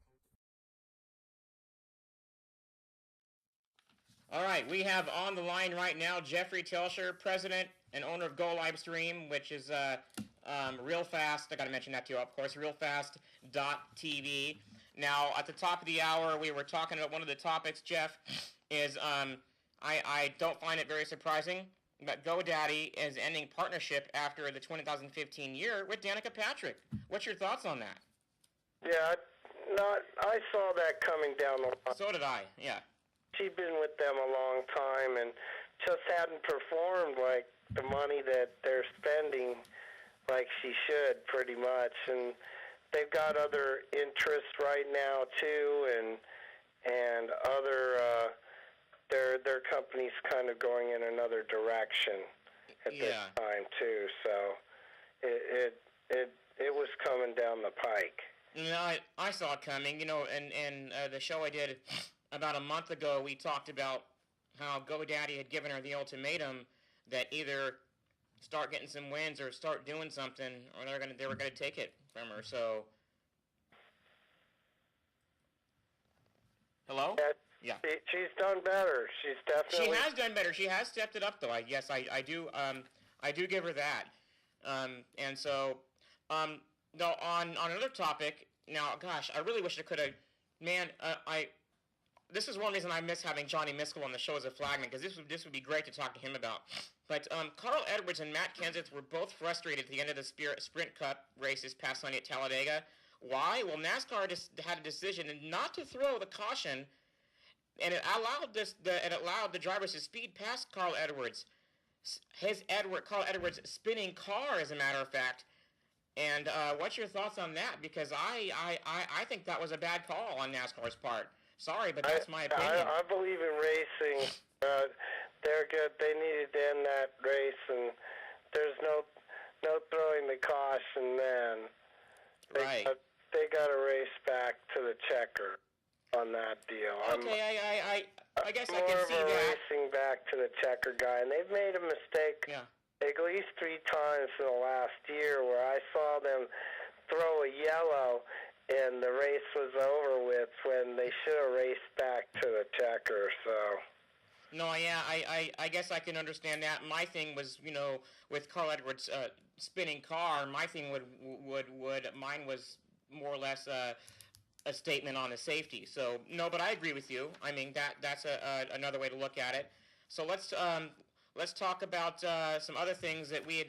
All right, we have on the line right now Jeffrey Telscher, president and owner of Go Livestream, which is real fast. I got to mention that too, of course, realfast.tv. Now, at the top of the hour, we were talking about one of the topics, Jeff, is I don't find it very surprising that GoDaddy is ending partnership after the 2015 year with Danica Patrick. What's your thoughts on that? Yeah, I saw that coming down the line. So did I, yeah. She'd been with them a long time and just hadn't performed like the money that they're spending like she should, pretty much. And they've got other interests right now too, and other their company's kind of going in another direction at this time too. So it was coming down the pike. I saw it coming, and the show I did about a month ago, we talked about how GoDaddy had given her the ultimatum that either start getting some wins or start doing something, or they were gonna take it from her. So, hello? Yeah. She's done better. She's definitely. She has done better. She has stepped it up, though. I do give her that. And so, No, on another topic. Now, gosh, I really wish I could have. Man, this is one reason I miss having Johnny Miskell on the show as a flagman, because this would be great to talk to him about. But Carl Edwards and Matt Kenseth were both frustrated at the end of the Sprint Cup race this past Sunday at Talladega. Why? Well, NASCAR just had a decision not to throw the caution, and it allowed the drivers to speed past Carl Edwards. Carl Edwards' spinning car, as a matter of fact. And what's your thoughts on that? Because I think that was a bad call on NASCAR's part. Sorry, but that's my opinion. I believe in racing. They're good. They needed to end that race, and there's no throwing the caution then. They got to race back to the checker on that deal. Okay, I guess I can see that. More of a racing back to the checker guy, and they've made a mistake at least 3 times in the last year where I saw them throw a yellow and the race was over with when they should have raced back to the checker. So. No, yeah, I guess I can understand that. My thing was, with Carl Edwards' spinning car, my thing mine was more or less a statement on the safety. So no, but I agree with you. I mean that's another way to look at it. So let's talk about some other things that we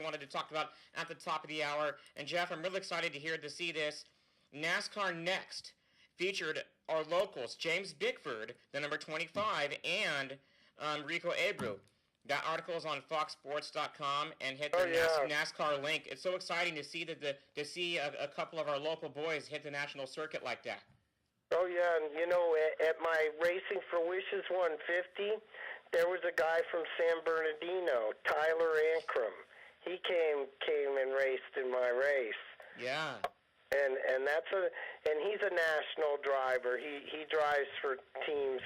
wanted to talk about at the top of the hour. And Jeff, I'm really excited to see this. NASCAR Next featured our locals, James Bickford, the number 25, and Rico Abreu. That article is on FoxSports.com and hit the NASCAR link. It's so exciting to see a couple of our local boys hit the national circuit like that. Oh yeah, and at my Racing for Wishes 150, there was a guy from San Bernardino, Tyler Ankrum. He came and raced in my race. Yeah. And he's a national driver. He drives for teams,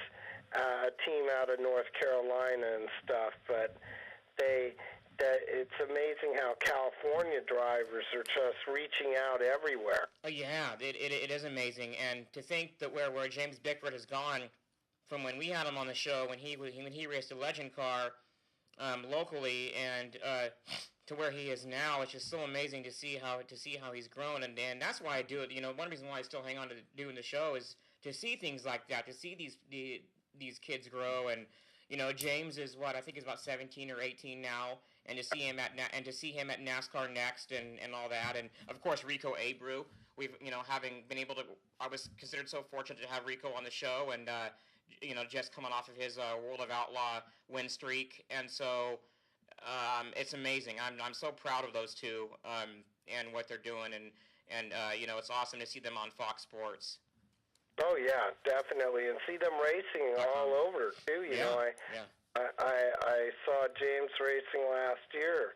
a team out of North Carolina and stuff. But it's amazing how California drivers are just reaching out everywhere. Oh yeah, it is amazing. And to think that where James Bickford has gone from when we had him on the show when he raced a legend car locally and to where he is now, it's just so amazing to see how he's grown, and that's why I do it. One reason why I still hang on to doing the show is to see things like that, to see these kids grow, and James is I think he's about 17 or 18 now, and to see him at NASCAR Next and all that, and of course Rico Abreu. We've having been able to, I was considered so fortunate to have Rico on the show, and just coming off of his World of Outlaw win streak, and so. It's amazing. I'm so proud of those two and what they're doing, and it's awesome to see them on Fox Sports. Oh yeah, definitely, and see them racing all over too. I saw James racing last year,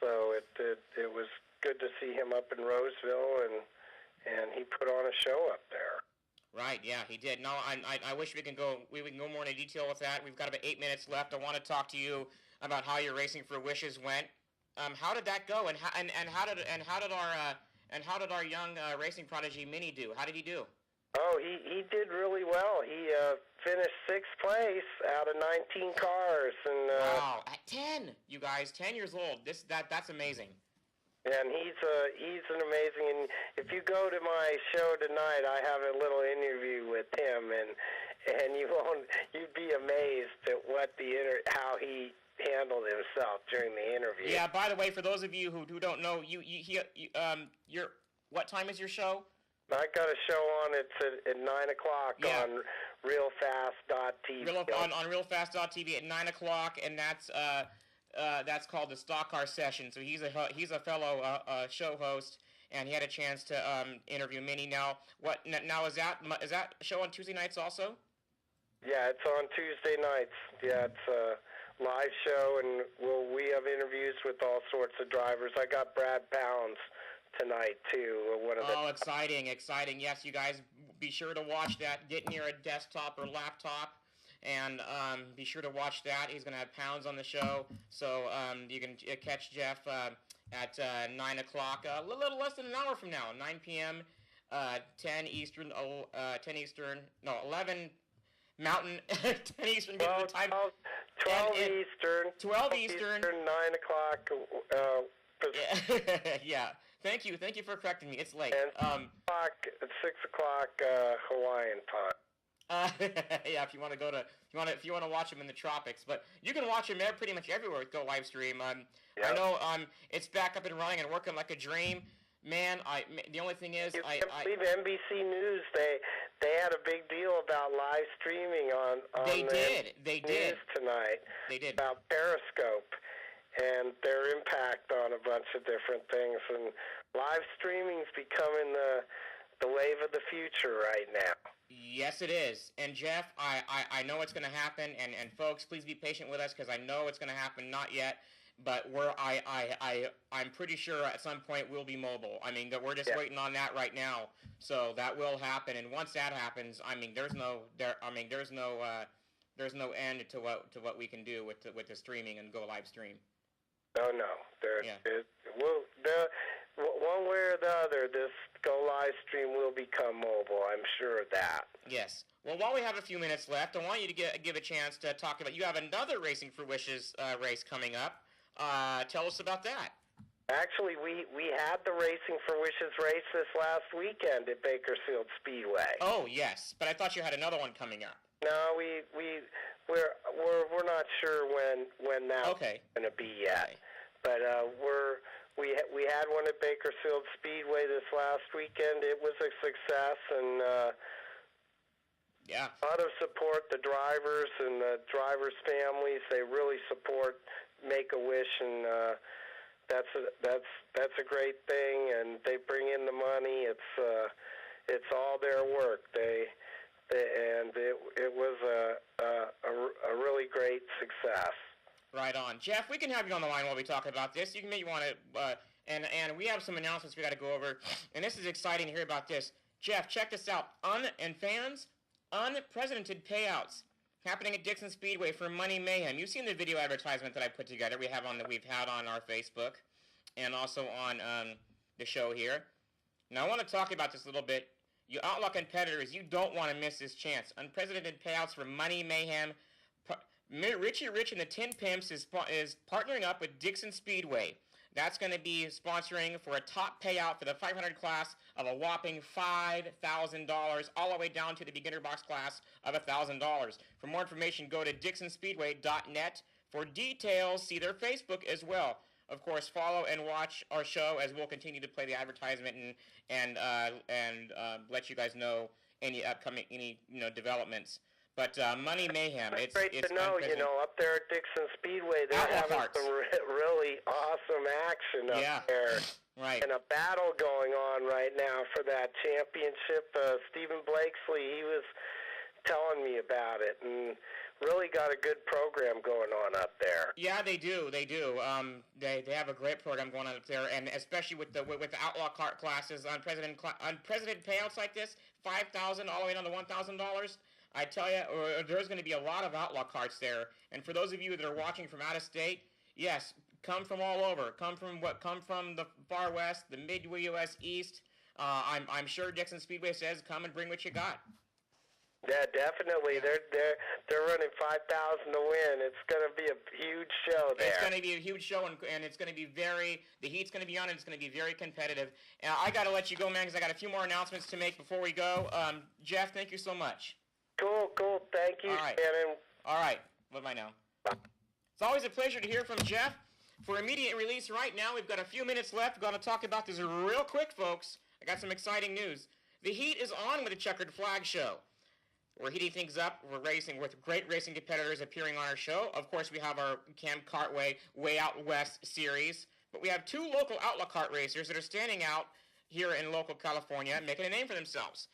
so it was good to see him up in Roseville, and he put on a show up there. Right, yeah, he did. No, I wish we can go more into detail with that. We've got about 8 minutes left. I want to talk to you about how your Racing for Wishes went. How did that go? And how did our young racing prodigy Minnie do? How did he do? Oh, he did really well. He finished 6th place out of 19 cars, and wow, at 10, you guys, 10 years old. That's amazing. And he's an amazing. And if you go to my show tonight, I have a little interview with him, and you'd be amazed at how he handled himself during the interview. Yeah. By the way, for those of you who don't know, what time is your show? I got a show on. It's at 9 o'clock on RealFast.tv. On RealFast.tv at 9 o'clock, and that's called the Stock Car Session. So he's a fellow show host, and he had a chance to interview Minnie. Now is that show on Tuesday nights also? Yeah, it's on Tuesday nights. Yeah, it's a live show, and we have interviews with all sorts of drivers. I got Brad Pounds tonight too. Exciting! Yes, you guys be sure to watch that. Get near a desktop or laptop. And be sure to watch that. He's going to have Pounds on the show. So you can catch Jeff at 9 o'clock, a little less than an hour from now, 9 p.m., 10 Eastern, 11 Mountain, 10 Eastern. 12 Eastern. 12 Eastern. 9 o'clock. Yeah, Thank you for correcting me. It's late. And 6 o'clock Hawaiian time. Yeah, if you want to watch them in the tropics, but you can watch them there pretty much everywhere with Go Live Stream. Yep. I know it's back up and running and working like a dream. Man, the only thing is, I believe NBC News they had a big deal about live streaming on they did news tonight. They did about Periscope and their impact on a bunch of different things, and live streaming's becoming the wave of the future right now. Yes, it is. And Jeff, I know it's going to happen, and folks, please be patient with us because I know it's going to happen. Not yet, but I'm pretty sure at some point we'll be mobile. I mean, we're just waiting on that right now. So that will happen, and once that happens, I mean, there's no end to what we can do with the streaming and Go Live Stream. Oh no, one way or the other, this Go Live Stream will become mobile. I'm sure of that. Yes. Well, while we have a few minutes left, I want you to give a chance to talk about. You have another Racing for Wishes race coming up. Tell us about that. Actually, we had the Racing for Wishes race this last weekend at Bakersfield Speedway. Oh yes, but I thought you had another one coming up. No, we're not sure when that's going to be yet. Okay. But we had one at Bakersfield Speedway this last weekend. It was a success, and a lot of support. The drivers and the drivers' families, they really support Make-A-Wish, and that's a great thing. And they bring in the money. It's all their work. And it was a really great success. Right on. Jeff, we can have you on the line while we talk about this. You want to, and we have some announcements we got to go over, and this is exciting to hear about this. Jeff, check this out. Unprecedented payouts happening at Dixon Speedway for Money Mayhem. You've seen the video advertisement that I put together. We've had on our Facebook, and also on the show here. Now I want to talk about this a little bit. You outlaw competitors, you don't want to miss this chance. Unprecedented payouts for Money Mayhem. Richie Rich and the Tin Pimps is partnering up with Dixon Speedway. That's going to be sponsoring for a top payout for the 500 class of a whopping $5,000, all the way down to the beginner box class of $1,000. For more information, go to dixonspeedway.net. For details, see their Facebook as well. Of course, follow and watch our show as we'll continue to play the advertisement and let you guys know any upcoming developments. But Money Mayhem, it's great to know. Up there at Dixon Speedway, they're having some really awesome action up there. Right. And a battle going on right now for that championship. Stephen Blakesley, he was telling me about it, and really got a good program going on up there. Yeah, they do. They have a great program going on up there, and especially with the outlaw cart classes on unprecedented payouts like this, $5,000 all the way down to $1,000. I tell you, there's going to be a lot of outlaw carts there. And for those of you that are watching from out of state, yes, come from all over. Come from the far west, the Midwest, East. I'm sure Dixon Speedway says, come and bring what you got. Yeah, definitely. They're running 5,000 to win. It's going to be a huge show there. It's going to be a huge show, and it's going to be the heat's going to be on, and it's going to be very competitive. I got to let you go, man, because I got a few more announcements to make before we go. Jeff, thank you so much. Cool. Thank you, Shannon. All right. What am I now? It's always a pleasure to hear from Jeff. For immediate release right now, we've got a few minutes left. We're going to talk about this real quick, folks. I got some exciting news. The heat is on with the Checkered Flag Show. We're heating things up. We're racing with great racing competitors appearing on our show. Of course, we have our Cam Cartway Way Out West series. But we have two local outlaw kart racers that are standing out here in local California, making a name for themselves.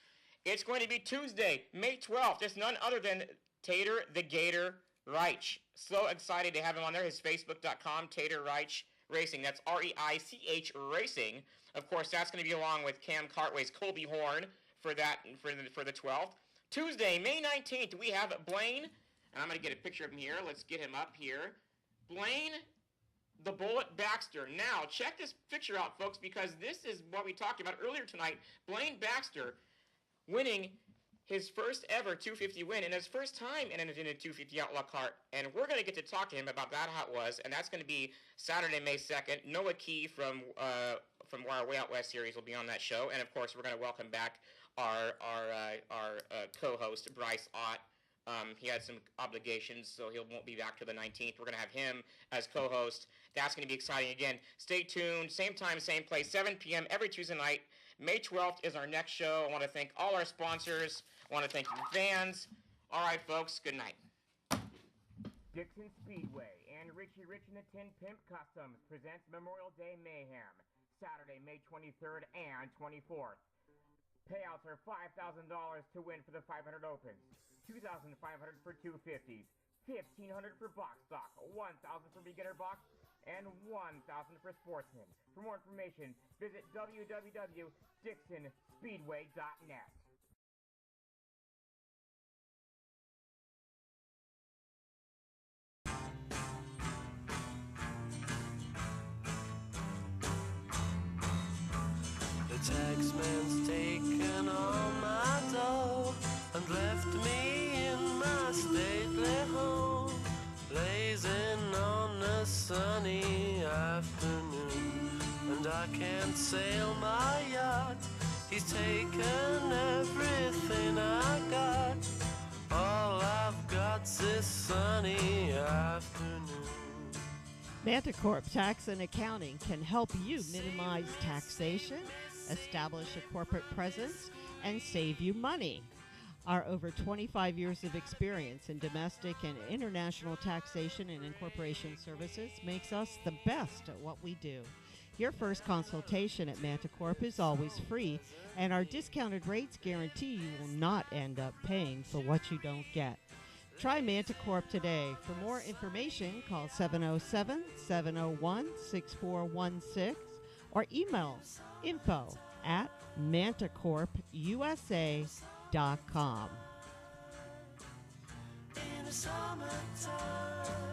It's going to be Tuesday, May 12th. It's none other than Tater the Gator Reich. So excited to have him on there. His Facebook.com, Tater Reich Racing. That's R-E-I-C-H Racing. Of course, that's going to be along with Cam Cartway's Colby Horn for the 12th. Tuesday, May 19th, we have Blaine. And I'm going to get a picture of him here. Let's get him up here. Blaine the Bullet Baxter. Now, check this picture out, folks, because this is what we talked about earlier tonight. Blaine Baxter winning his first ever 250 win and his first time in a 250 outlaw kart. And we're going to get to talk to him about that, how it was. And that's going to be Saturday, May 2nd. Noah Key from from our Way Out West series will be on that show. And, of course, we're going to welcome back our co-host, Bryce Ott. He had some obligations, so he won't be back till the 19th. We're going to have him as co-host. That's going to be exciting. Again, stay tuned. Same time, same place, 7 p.m. every Tuesday night. May 12th is our next show. I want to thank all our sponsors. I want to thank you fans. All right, folks, good night. Dixon Speedway and Richie Rich and the Tin Pimp Customs presents Memorial Day Mayhem, Saturday, May 23rd and 24th. Payouts are $5,000 to win for the 500 Opens, $2,500 for 250s, $1,500 for box stock, $1,000 for beginner box, and $1,000 for sportsmen. For more information, visit www.dixonspeedway.net. The taxman's taken all my dough and left me in my stately home, blazing on a sunny afternoon. And I can't sail my yacht, he's taken everything I got. All I've got's this sunny afternoon. Manticorp Tax and Accounting can help you minimize taxation, establish a corporate presence, and save you money. Our over 25 years of experience in domestic and international taxation and incorporation services makes us the best at what we do. Your first consultation at Manticorp is always free, and our discounted rates guarantee you will not end up paying for what you don't get. Try Manticorp today. For more information, call 707-701-6416 or email info@manticorpusa.com. In the summertime.